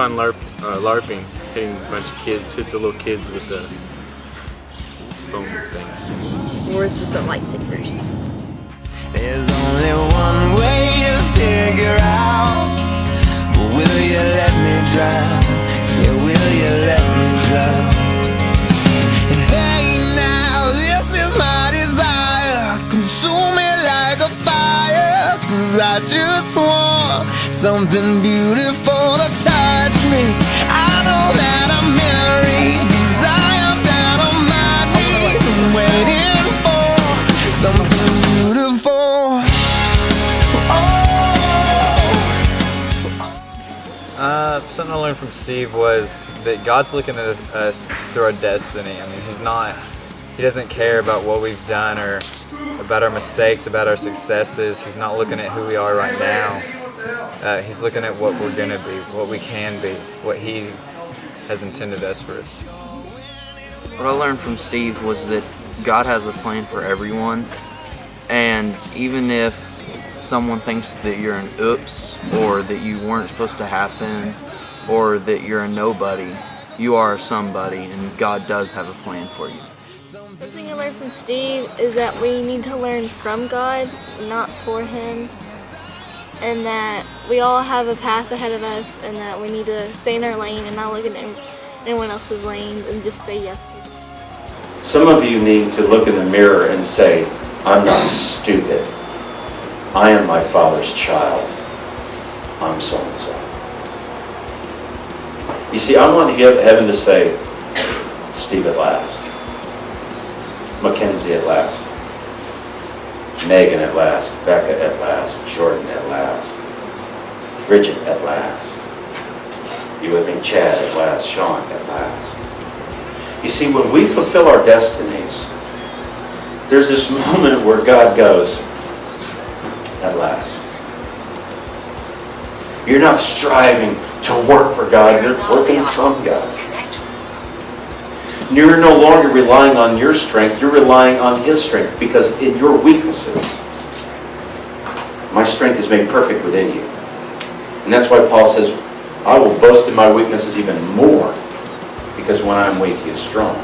fun LARPing, hitting a bunch of kids, hit the little kids with the foam things. Wars with the lightsabers. There's only one way to figure out. Will you let me drown? Yeah, will you let me drown? And hey now, this is my desire. Consume me like a fire. 'Cause I just want something beautiful to touch me. I know that I'm married, 'cause I am down on my knees and waiting for something beautiful. Something I learned from Steve was that God's looking at us through our destiny. I mean, He doesn't care about what we've done or about our mistakes, about our successes. He's not looking at who we are right now. He's looking at what we're gonna be, what we can be, what He has intended us for. What I learned from Steve was that God has a plan for everyone, and even if someone thinks that you're an oops, or that you weren't supposed to happen, or that you're a nobody, you are somebody, and God does have a plan for you. Something I learned from Steve is that we need to learn from God, not for Him, and that we all have a path ahead of us, and that we need to stay in our lane and not look at anyone else's lane and just say yes. Some of you need to look in the mirror and say, I'm not stupid. I am my Father's child. I'm so-and-so. You see, I want heaven to say, Steve at last. Mackenzie at last. Megan at last. Becca at last. Jordan at last. Bridget at last. You with me? Chad at last. Sean at last. You see, when we fulfill our destinies, there's this moment where God goes, at last. You're not striving to work for God, you're working from God. You're no longer relying on your strength, you're relying on His strength, because in your weaknesses, my strength is made perfect within you. And that's why Paul says, I will boast in my weaknesses even more, because when I'm weak, He is strong.